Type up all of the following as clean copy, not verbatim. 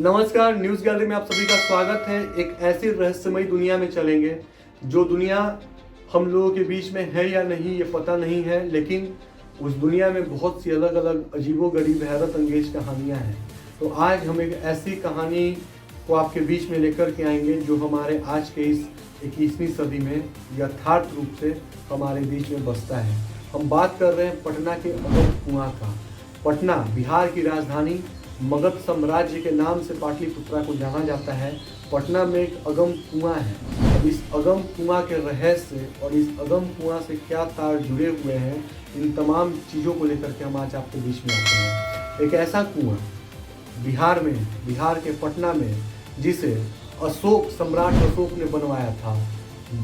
नमस्कार, news gallery में आप सभी का स्वागत है। एक ऐसी रहस्यमयी दुनिया में चलेंगे जो दुनिया हम लोगों के बीच में है या नहीं ये पता नहीं है, लेकिन उस दुनिया में बहुत सी अलग अलग अजीबोगरीब हैरत अंगेज कहानियाँ हैं। तो आज हम एक ऐसी कहानी को आपके बीच में लेकर के आएंगे जो हमारे आज के इस 21वीं सदी में यथार्थ रूप से हमारे बीच में बसता है। हम बात कर रहे हैं पटना के अगम कुआं का। पटना बिहार की राजधानी मगध साम्राज्य के नाम से पाटलिपुत्रा को जाना जाता है। पटना में एक अगम कुआं है। अब इस अगम कुआं के रहस्य और इस अगम कुआं से क्या तार जुड़े हुए हैं, इन तमाम चीज़ों को लेकर के हम आज आपके बीच में आते हैं। एक ऐसा कुआं बिहार के पटना में, जिसे सम्राट अशोक ने बनवाया था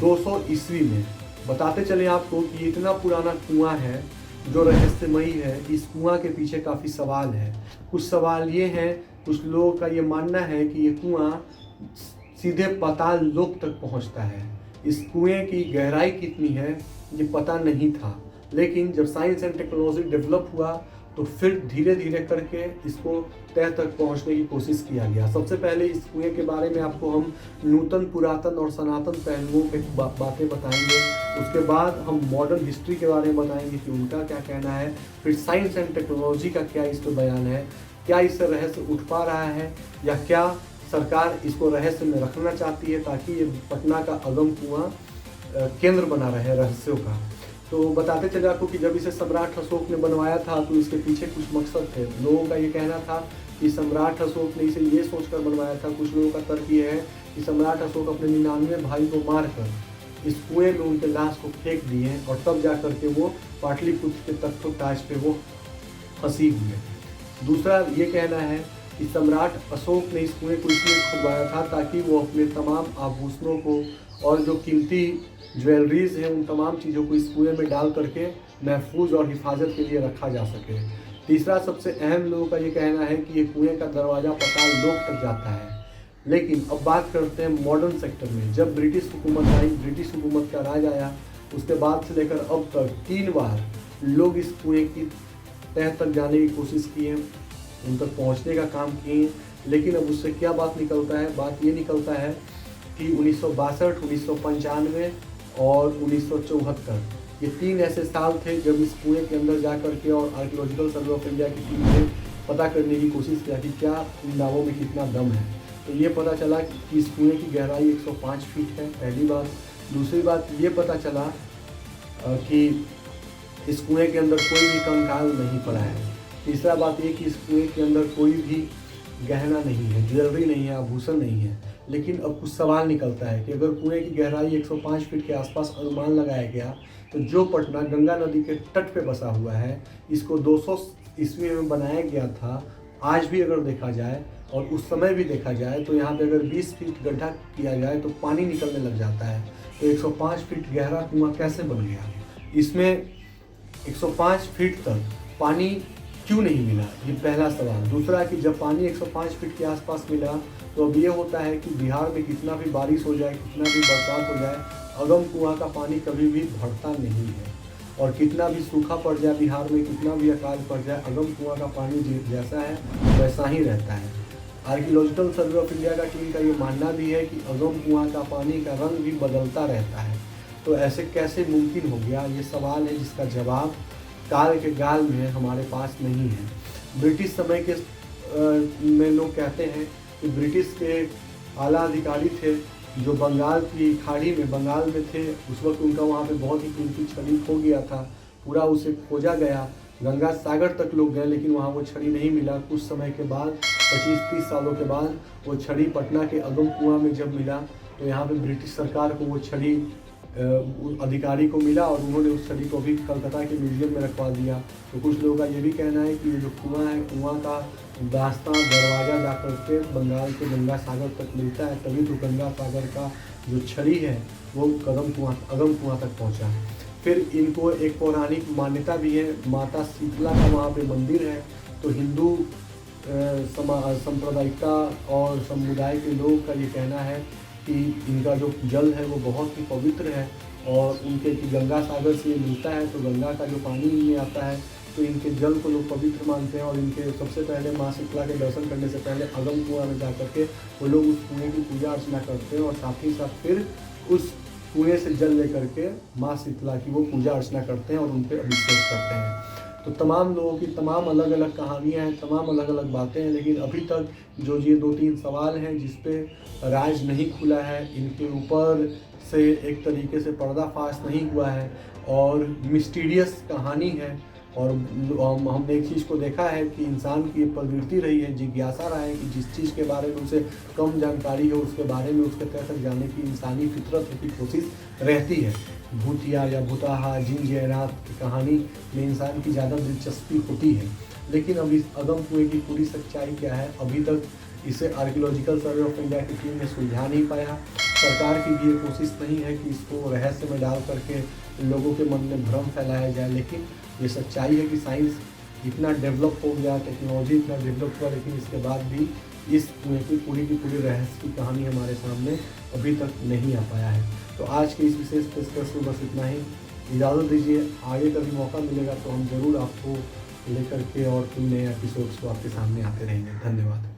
200 ईस्वी में। बताते चले आपको कि इतना पुराना कुआं है जो रहस्यमयी है। इस कुआं के पीछे काफ़ी सवाल है। कुछ सवाल ये हैं, कुछ लोगों का ये मानना है कि ये कुआं सीधे पाताल लोक तक पहुंचता है। इस कुएं की गहराई कितनी है ये पता नहीं था, लेकिन जब साइंस एंड टेक्नोलॉजी डेवलप हुआ तो फिर धीरे धीरे करके इसको तह तक पहुंचने की कोशिश किया गया। सबसे पहले इस कुएं के बारे में आपको हम नूतन, पुरातन और सनातन पहलुओं पे बातें बताएंगे। उसके बाद हम मॉडर्न हिस्ट्री के बारे में बताएंगे कि उनका क्या कहना है। फिर साइंस एंड टेक्नोलॉजी का क्या इस पर बयान है, क्या इससे रहस्य उठ पा रहा है या क्या सरकार इसको रहस्य में रखना चाहती है ताकि ये पटना का अगम कुआं केंद्र बना रहे रहस्यों का। तो बताते चले आपको कि जब इसे सम्राट अशोक ने बनवाया था तो इसके पीछे कुछ मकसद थे। लोगों का ये कहना था कि सम्राट अशोक ने इसे ये सोचकर बनवाया था। कुछ लोगों का तर्क ये है कि सम्राट अशोक अपने 99 भाई को मारकर इस कुएं में उनके लाश को फेंक दिए और तब जा करके वो पाटलिपुत्र के तख्तों पे वो फंसी हुई है। दूसरा ये कहना है कि सम्राट अशोक ने इस कुएं को इसलिए खुदवाया था ताकि वो अपने तमाम आभूषणों को और जो कीमती ज्वेलरीज हैं उन तमाम चीज़ों को इस कुएं में डाल करके महफूज और हिफाजत के लिए रखा जा सके। तीसरा सबसे अहम लोगों का ये कहना है कि ये कुएं का दरवाज़ा पाताल लोक तक जाता है। लेकिन अब बात करते हैं मॉडर्न सेक्टर में। जब ब्रिटिश हुकूमत आई, ब्रिटिश हुकूमत का राज आया, उसके बाद से लेकर अब तक 3 बार लोग इस कुएं की तह तक जाने की कोशिश किए, उन तक पहुँचने का काम किए। लेकिन अब उससे क्या बात निकलता है? बात ये निकलता है कि 1962, 1995 और 1974 ये 3 ऐसे साल थे जब इस कुएं के अंदर जा कर के और आर्कियोलॉजिकल सर्वे ऑफ इंडिया की टीम ने पता करने की कोशिश किया कि क्या इन दावों में कितना दम है। तो ये पता चला कि इस कुएं की गहराई 105 फीट है, पहली बात। दूसरी बात ये पता चला कि इस कुएं के अंदर कोई भी कंकाल नहीं पड़ा है। तीसरा बात ये कि इस कुएं के अंदर कोई भी गहना नहीं है, ज्वेलरी नहीं है, आभूषण नहीं है। लेकिन अब कुछ सवाल निकलता है कि अगर कुएं की गहराई 105 फीट के आसपास अनुमान लगाया गया तो जो पटना गंगा नदी के तट पे बसा हुआ है, इसको 200 ईस्वी में बनाया गया था। आज भी अगर देखा जाए और उस समय भी देखा जाए तो यहाँ पे अगर 20 फीट गड्ढा किया जाए तो पानी निकलने लग जाता है। तो 105 फीट गहरा कुआं कैसे बन गया? इसमें 105 फीट तक पानी क्यों नहीं मिला, ये पहला सवाल। दूसरा कि जब पानी 105 फीट के आसपास मिला तो अब ये होता है कि बिहार में कितना भी बारिश हो जाए, कितना भी बरसात हो जाए, अगम कुआं का पानी कभी भी बढ़ता नहीं है। और कितना भी सूखा पड़ जाए बिहार में, कितना भी अकाल पड़ जाए, अगम कुआं का पानी जैसा है वैसा ही रहता है। आर्कियोलॉजिकल सर्वे ऑफ इंडिया का टीम का ये मानना भी है कि अगम कुआं का पानी का रंग भी बदलता रहता है। तो ऐसे कैसे मुमकिन हो गया, ये सवाल है जिसका जवाब काल के गाल में हमारे पास नहीं है। ब्रिटिश समय के में लोग कहते हैं कि ब्रिटिश के आला अधिकारी थे जो बंगाल की खाड़ी में, बंगाल में थे उस वक्त। उनका वहाँ पे बहुत ही कीमती छड़ी खो गया था, पूरा उसे खोजा गया, गंगा सागर तक लोग गए लेकिन वहाँ वो छड़ी नहीं मिला। कुछ समय के बाद 25-30 सालों के बाद वो छड़ी पटना के अगम कुआं में जब मिला तो यहाँ पे ब्रिटिश सरकार को वो छड़ी अधिकारी को मिला और उन्होंने उस छड़ी को भी कलकत्ता के म्यूजियम में रखवा दिया। तो कुछ लोगों का ये भी कहना है कि ये जो कुआं है, कुआं का रास्ता दरवाज़ा जाकर के बंगाल के गंगा सागर तक मिलता है, तभी तो गंगा सागर का जो छड़ी है वो अगम कुआं तक पहुंचा। फिर इनको एक पौराणिक मान्यता भी है, माता शीतला का वहाँ पे मंदिर है। तो हिंदू सांप्रदायिकता और समुदाय के लोगों का ये कहना है कि इनका जो जल है वो बहुत ही पवित्र है और उनके कि गंगा सागर से ये मिलता है। तो गंगा का जो पानी इनमें आता है तो इनके जल को लोग पवित्र मानते हैं और इनके सबसे पहले माँ शीतला के दर्शन करने से पहले अगम कुआं में जा करके वो लोग उस कुएँ की पूजा अर्चना करते हैं और साथ ही साथ फिर उस कुएँ से जल लेकर के माँ शीतला की वो पूजा अर्चना करते हैं और उन पर अभिषेक करते हैं। तो तमाम लोगों की तमाम अलग अलग कहानियाँ हैं, तमाम अलग अलग बातें हैं, लेकिन अभी तक जो ये 2-3 सवाल हैं जिस पे राज नहीं खुला है, इनके ऊपर से एक तरीके से पर्दाफाश नहीं हुआ है और मिस्टीरियस कहानी है। और हमने एक चीज़ को देखा है कि इंसान की प्रवृत्ति रही है, जिज्ञासा रहा है कि जिस चीज़ के बारे में उसे कम जानकारी हो उसके बारे में उसके तह तक जाने की इंसानी फितरत की कोशिश रहती है। भूतिया या भूताहा, जिन जैनात की कहानी में इंसान की ज़्यादा दिलचस्पी होती है। लेकिन अब इस अगम कुएँ की पूरी सच्चाई क्या है, अभी तक इसे आर्कियोलॉजिकल सर्वे ऑफ इंडिया की टीम ने सुलझा नहीं पाया। सरकार की भी ये कोशिश नहीं है कि इसको रहस्य में डाल करके लोगों के मन में भ्रम फैलाया जाए, लेकिन ये सच्चाई है कि साइंस इतना डेवलप हो गया, टेक्नोलॉजी इतना डेवलप हुआ, लेकिन इसके बाद भी इस कुएँ की पूरी रहस्य की कहानी हमारे सामने अभी तक नहीं आ पाया है। तो आज के इस विशेष पेशकश में बस इतना ही। इजाज़त दीजिए, आगे कभी मौका मिलेगा तो हम ज़रूर आपको लेकर के और कोई नए एपिसोड्स को आपके सामने आते रहेंगे। धन्यवाद।